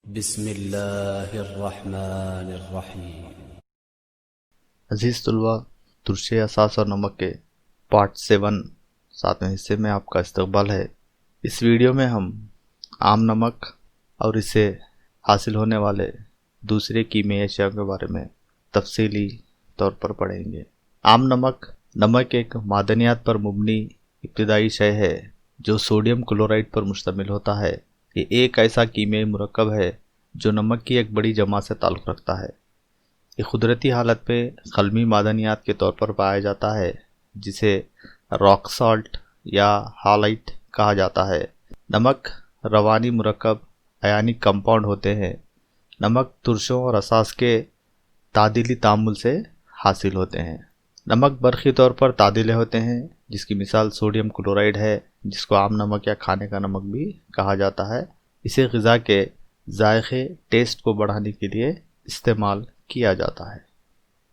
बिस्मिल्लाहिर्रहमानिर्रहीम। अजीज़ तलबा, तुरशे असास और नमक के पार्ट 7 सातवें हिस्से में आपका इस्तकबाल है। इस वीडियो में हम आम नमक और इससे हासिल होने वाले दूसरे कीमियाई अशिया के बारे में तफसीली तौर पर पढ़ेंगे। आम नमक नमक एक मादनियात पर मुबनी इब्तिदाई शय है जो सोडियम क्लोराइड पर मुश्तमिल होता है। ये एक ऐसा कीमियाई मुरक्कब है जो नमक की एक बड़ी जमा से ताल्लुक़ रखता है। ये कुदरती हालत पे कलमी मादनियात के तौर पर पाया जाता है जिसे रॉक सॉल्ट या हालाइट कहा जाता है। नमक रवानी मुरक्कब अयानिक कंपाउंड होते हैं। नमक तुरशों और असास के तादीली तामुल से हासिल होते हैं। नमक बरक़ी तौर पर तादीले होते हैं जिसकी मिसाल सोडियम क्लोराइड है जिसको आम नमक या खाने का नमक भी कहा जाता है। इसे ग़िज़ा के जायक़े टेस्ट को बढ़ाने के लिए इस्तेमाल किया जाता है।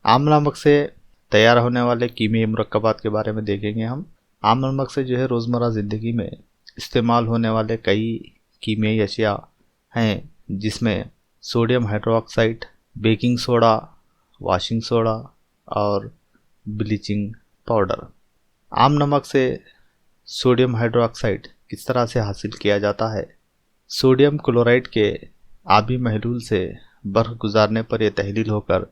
आम नमक से तैयार होने वाले कीमियाई मुरक्कबात के बारे में देखेंगे हम। आम नमक से जो है रोज़मर्रा ज़िंदगी में इस्तेमाल होने वाले कई कीमियाई अशिया हैं जिसमें sodium hydroxide, baking soda, washing soda और ब्लीचिंग पाउडर। आम नमक से सोडियम हाइड्रोक्साइड किस तरह से हासिल किया जाता है? सोडियम क्लोराइड के आबी महलूल से बर्फ़ गुजारने पर यह तहलील होकर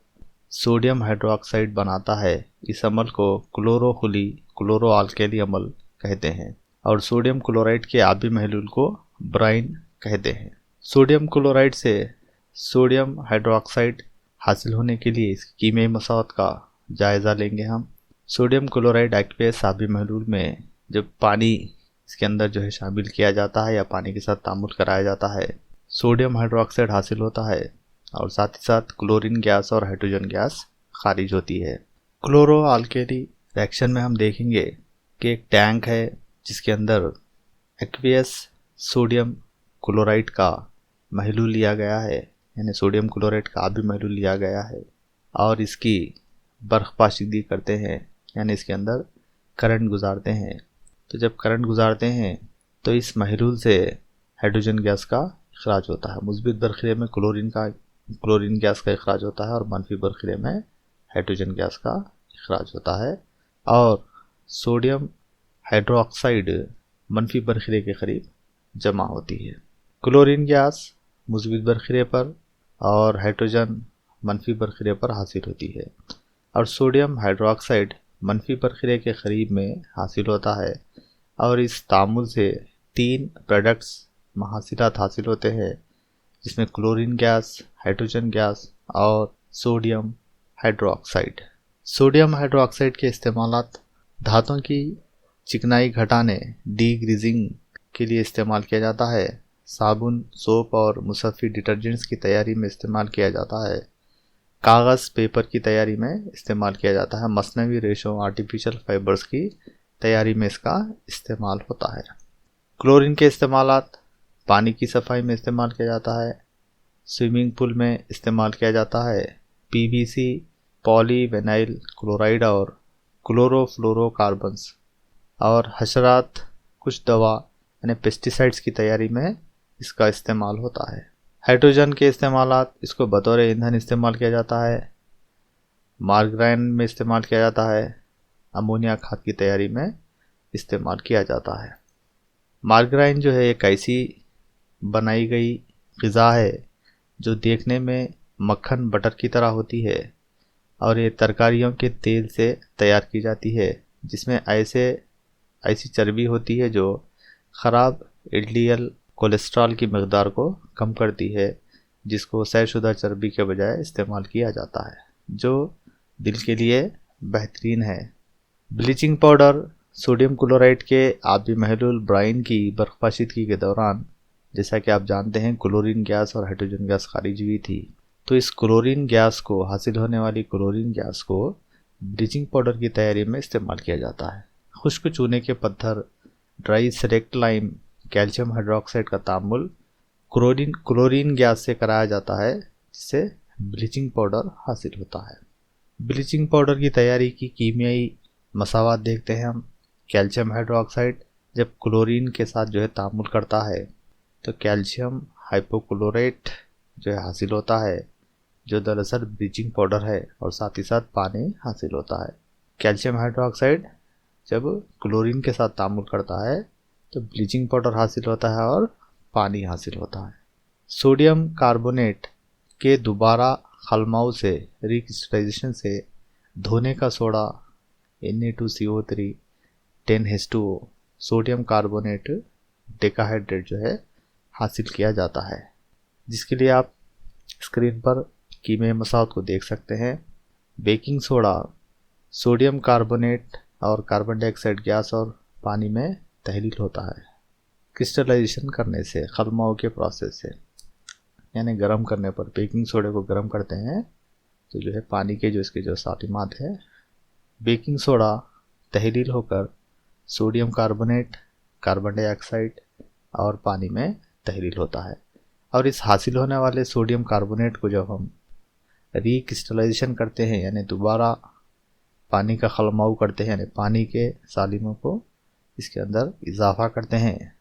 सोडियम हाइड्रोक्साइड बनाता है। इस अमल को क्लोरोखुली क्लोरो अल्कली अमल कहते हैं और सोडियम क्लोराइड के आबी महलूल को ब्राइन कहते हैं। सोडियम क्लोराइड से सोडियम हाइड्रोक्साइड हासिल होने के लिए इसकी कीमियाई मसावत का जायज़ा लेंगे हम। सोडियम क्लोराइड एक्वेस आबी महलूल में जब पानी इसके अंदर जो है शामिल किया जाता है या पानी के साथ तामुल कराया जाता है, सोडियम हाइड्रोक्साइड हासिल होता है और साथ ही साथ क्लोरीन गैस और हाइड्रोजन गैस खारिज होती है। क्लोरो अल्कली रिएक्शन में हम देखेंगे कि एक टैंक है जिसके अंदर एक्वियस सोडियम क्लोराइड का महलूल लिया गया है, यानी सोडियम क्लोराइड का आबी महलूल लिया गया है और इसकी बर्फ़ पाशीदी करते हैं, यानी इसके अंदर करंट गुजारते हैं। तो जब करंट गुजारते हैं तो इस महलूल से हाइड्रोजन गैस का इखराज होता है। मुस्बित बरक़िले में क्लोरीन गैस का इखराज होता है और मनफी बरक़िले में हाइड्रोजन गैस का इखराज होता है और सोडियम हाइड्रोक्साइड मनफी बरक़िले के करीब जमा होती है। क्लोरीन गैस मुस्बित बरक़िले पर और हाइड्रोजन मनफी बरक़िले पर हासिल होती है और सोडियम हाइड्रोक्साइड मनफी बरक़िले के करीब में हासिल होता है और इस तामुल से 3 प्रोडक्ट्स महासिलात हासिल होते हैं जिसमें क्लोरीन गैस, हाइड्रोजन गैस और सोडियम हाइड्रोक्साइड। सोडियम हाइड्रोक्साइड के इस्तेमालात धातुओं की चिकनाई घटाने डीग्रीजिंग के लिए इस्तेमाल किया जाता है। साबुन, सोप और मुसफ़्फ़ी डिटर्जेंट्स की तैयारी में इस्तेमाल किया जाता है। कागज़ पेपर की तैयारी में इस्तेमाल किया जाता है। मसनवी रेशों आर्टिफिशियल फाइबर्स की तैयारी में इसका इस्तेमाल होता है। क्लोरीन के इस्तेमालात पानी की सफाई में इस्तेमाल किया जाता है, स्विमिंग पूल में इस्तेमाल किया जाता है। पीवीसी, पॉलीविनाइल क्लोराइड और क्लोरोफ्लोरोकार्बन्स और हशरात, कुछ दवा यानी पेस्टिसाइड्स की तैयारी में इसका इस्तेमाल होता है। हाइड्रोजन के इस्तेमालात, इसको बतौर ईंधन इस्तेमाल किया जाता है, मार्गाराइन में इस्तेमाल किया जाता है, अमोनिया खाद की तैयारी में इस्तेमाल किया जाता है। मार्गाराइन जो है एक ऐसी बनाई गई ग़िज़ा है जो देखने में मक्खन बटर की तरह होती है और ये तरकारियों के तेल से तैयार की जाती है जिसमें ऐसी चर्बी होती है जो ख़राब एलडीएल कोलेस्ट्रॉल की मकदार को कम करती है, जिसको तयशुदा चर्बी के बजाय इस्तेमाल किया जाता है जो दिल के लिए बेहतरीन है। ब्लीचिंग पाउडर सोडियम क्लोराइड के आबी महलूल ब्राइन की बर्फ़ पाशीदगी के दौरान, जैसा कि आप जानते हैं, क्लोरीन गैस और हाइड्रोजन गैस खारिज हुई थी, तो इस क्लोरीन गैस को हासिल होने वाली क्लोरीन गैस को ब्लीचिंग पाउडर की तैयारी में इस्तेमाल किया जाता है। खुश्क चूने के पत्थर, dry select lime, calcium hydroxide का तामुल क्लोरीन गैस से कराया जाता है जिससे ब्लीचिंग पाउडर हासिल होता है। ब्लीचिंग पाउडर की तैयारी की कीमियाई मसावात देखते हैं हम। कैल्शियम हाइड्रोक्साइड जब क्लोरीन के साथ जो है तामुल करता है तो कैल्शियम हाइपोक्लोरेट जो है हासिल होता है, जो दरअसल ब्लीचिंग पाउडर है, और साथ ही साथ पानी हासिल होता है। कैल्शियम हाइड्रोक्साइड जब क्लोरीन के साथ तामुल करता है तो ब्लीचिंग पाउडर हासिल होता है और पानी हासिल होता है। सोडियम कार्बोनेट के दोबारा खलमाऊ से, रिक्रिस्टलाइजेशन से धोने का soda Na2CO3 10H2O sodium carbonate decahydrate जो है हासिल किया जाता है, जिसके लिए आप स्क्रीन पर कीमियाई मसाहत को देख सकते हैं। बेकिंग सोडा सोडियम कार्बोनेट और कार्बन डाइऑक्साइड गैस और पानी में तहलील होता है क्रिस्टलाइजेशन करने से, खलमाऊ के प्रोसेस से, यानी गर्म करने पर बेकिंग सोडे को गर्म करते हैं तो जो है पानी के जो इसके जो सातिमात है, बेकिंग सोडा तहलील होकर सोडियम कार्बोनेट, कार्बन डाइऑक्साइड और पानी में तहलील होता है। और इस हासिल होने वाले सोडियम कार्बोनेट को जब हम रिक्रिस्टलाइजेशन करते हैं, यानी दोबारा पानी का खलमाऊ करते हैं, यानी पानी के सालिमों को इसके अंदर इजाफा करते हैं,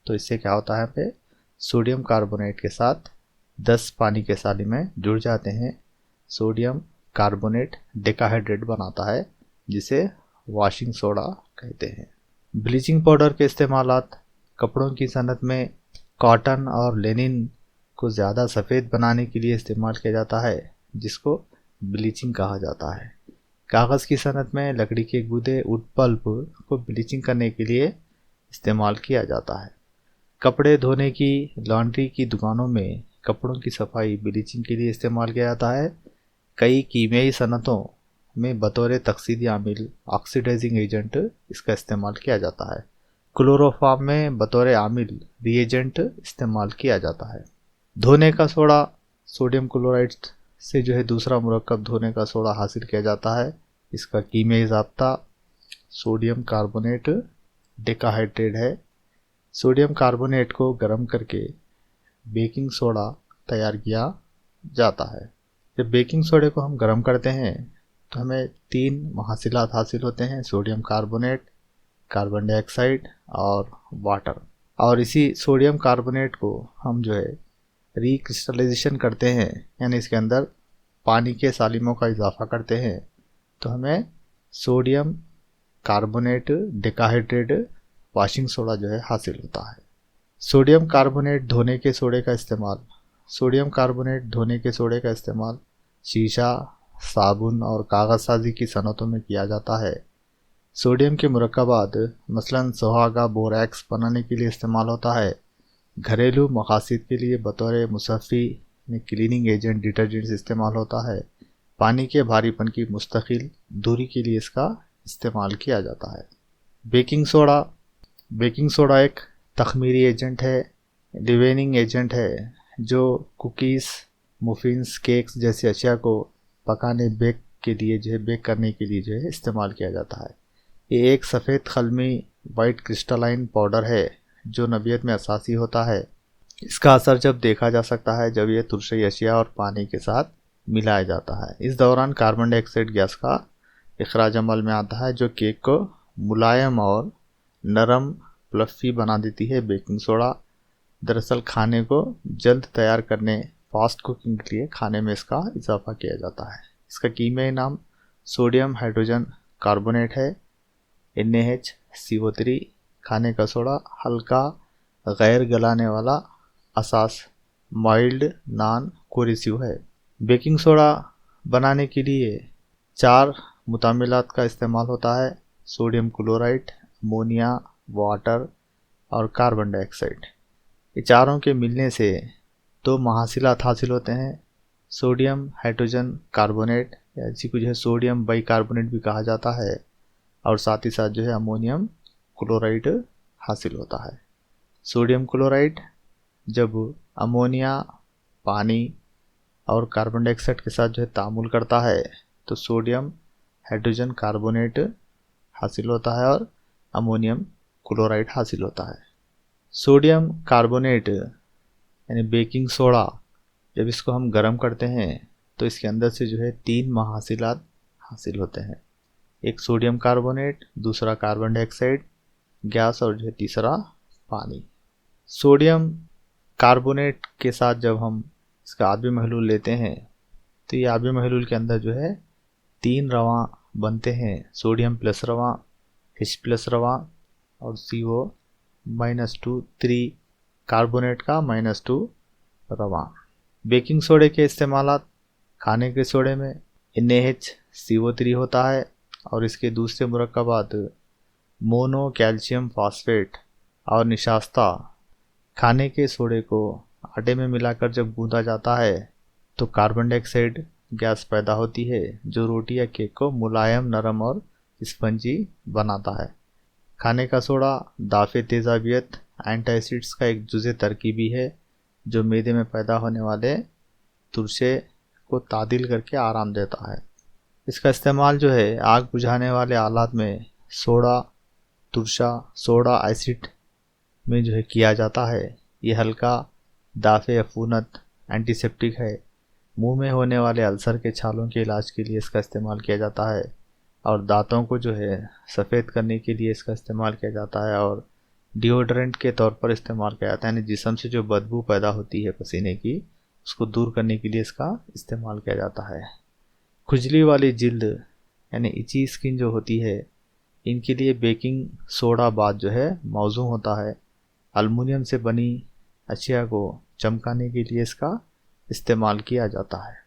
तो इससे क्या होता है, पे सोडियम कार्बोनेट के साथ 10 पानी के सालिमें जुड़ जाते हैं, सोडियम कार्बोनेट डेकाहाइड्रेट बनाता है, जिसे वॉशिंग सोडा कहते हैं। ब्लीचिंग पाउडर के इस्तेमालात कपड़ों की सनत में कॉटन और लिनन को ज़्यादा सफ़ेद बनाने के लिए इस्तेमाल किया जाता है, जिसको ब्लीचिंग कहा जाता है। कागज़ की सनत में लकड़ी के गूदे, वुड पल्प को ब्लीचिंग करने के लिए इस्तेमाल किया जाता है। कपड़े धोने की लॉन्ड्री की दुकानों में कपड़ों की सफाई ब्लीचिंग के लिए इस्तेमाल किया जाता है। कई कीमियाई सनतों में बतौर तकसीदी आमिल ऑक्सीडाइजिंग एजेंट इसका इस्तेमाल किया जाता है। क्लोरोफॉर्म में बतौर आमिल रिएजेंट इस्तेमाल किया जाता है। धोने का सोडा सोडियम क्लोराइड से जो है दूसरा मुरक्कब धोने का सोडा हासिल किया जाता है। इसका कीमियाई ज़ाब्ता सोडियम कार्बोनेट डेकाहाइड्रेट है। सोडियम कार्बोनेट को गर्म करके बेकिंग सोडा तैयार किया जाता है। जब बेकिंग सोडे को हम गर्म करते हैं तो हमें 3 महासिलात हासिल होते हैं, सोडियम कार्बोनेट, कार्बन डाइऑक्साइड और वाटर। और इसी सोडियम कार्बोनेट को हम जो है रिक्रिस्टलाइजेशन करते हैं, यानी इसके अंदर पानी के सालिमों का इजाफा करते हैं, तो हमें sodium carbonate decahydrate washing soda जो है हासिल होता है। सोडियम कार्बोनेट धोने के सोडे का इस्तेमाल, सोडियम कार्बोनेट धोने के सोडे का इस्तेमाल शीशा, साबुन और कागज़ साजी की सनतों में किया जाता है। सोडियम के मुरक्कबात मसलन सुहागा, बोरैक्स बनाने के लिए इस्तेमाल होता है। घरेलू मकासद के लिए बतौर मुसफ़ी में क्लीनिंग एजेंट, डिटर्जेंट्स इस्तेमाल होता है। पानी के भारीपन की मुस्तकिल दूरी के लिए इसका इस्तेमाल किया जाता है। बेकिंग सोडा, बेकिंग सोडा एक तखमीरी एजेंट है, लिवेनिंग एजेंट है, जो कुकीज़, मुफिन्स, केक्स जैसी अशिया को पकाने, बेक के लिए जो है, बेक करने के लिए जो है इस्तेमाल किया जाता है। ये एक सफ़ेद खलमी वाइट क्रिस्टलाइन पाउडर है जो नबियत में असासी होता है। इसका असर जब देखा जा सकता है जब ये तुरशई अशिया और पानी के साथ मिलाया जाता है। इस दौरान कार्बन डाइऑक्साइड गैस का इखराज अमल में आता है, जो केक को मुलायम और नरम फ्लफ़ी बना देती है। बेकिंग सोडा दरअसल खाने को जल्द तैयार करने, फास्ट कुकिंग के लिए खाने में इसका इजाफा किया जाता है। इसका कीमियाई नाम सोडियम हाइड्रोजन कार्बोनेट है, NaHCO3। खाने का सोडा हल्का गैर गलाने वाला असास माइल्ड नॉन कोरेसिव है। बेकिंग सोडा बनाने के लिए 4 मुतामिलात का इस्तेमाल होता है, सोडियम क्लोराइड, अमोनिया, वाटर और कार्बन डाइऑक्साइड। ये चारों के मिलने से 2 महासिलात हासिल होते हैं, सोडियम हाइड्रोजन कार्बोनेट, या इसी को जो है सोडियम बाइकार्बोनेट भी कहा जाता है, और साथ ही साथ जो है अमोनियम क्लोराइड हासिल होता है। सोडियम क्लोराइड जब अमोनिया, पानी और कार्बन डाइऑक्साइड के साथ जो है तामुल करता है तो सोडियम हाइड्रोजन कार्बोनेट हासिल होता है और अमोनियम क्लोराइड हासिल होता है। सोडियम कार्बोनेट यानी बेकिंग सोडा जब इसको हम गर्म करते हैं तो इसके अंदर से जो है 3 महासिलात हासिल होते हैं, एक सोडियम कार्बोनेट, दूसरा कार्बन डाइऑक्साइड गैस और जो है तीसरा पानी। सोडियम कार्बोनेट के साथ जब हम इसका आबी महलूल लेते हैं तो ये आबी महलूल के अंदर जो है 3 रवां बनते हैं, सोडियम प्लस रवां, H प्लस रवां और CO-2 3 कार्बोनेट का -2 रवां। बेकिंग सोडे के इस्तेमालात, खाने के सोडे में NaHCO3 होता है और इसके दूसरे मुरक्कबात मोनो कैल्शियम फास्फेट और निशास्ता। खाने के सोडे को आटे में मिलाकर जब गूंदा जाता है तो कार्बन डाइऑक्साइड गैस पैदा होती है जो रोटी या केक को मुलायम, नरम और स्पंजी बनाता है। खाने का सोडा दाफे तेजाबियत एंटासिड्स का एक जुज़े तरकीबी है जो मैदे में पैदा होने वाले तुरशे को तादिल करके आराम देता है। इसका इस्तेमाल जो है आग बुझाने वाले आलात में सोडा तुरशा सोडा एसिड में जो है किया जाता है। ये हल्का दाफे अफूनत एंटीसेप्टिक है। मुंह में होने वाले अल्सर के छालों के इलाज के लिए इसका इस्तेमाल किया जाता है और दांतों को जो है सफ़ेद करने के लिए इसका इस्तेमाल किया जाता है और डिओड्रेंट के तौर पर इस्तेमाल किया जाता है। यानी जिस्म से जो बदबू पैदा होती है पसीने की, उसको दूर करने के लिए इसका इस्तेमाल किया जाता है। खुजली वाली जिल्द यानी इची स्किन जो होती है, इनके लिए बेकिंग सोडा बाद जो है मौजू होता है। एल्युमिनियम से बनी अशिया को चमकाने के लिए इसका इस्तेमाल किया जाता है।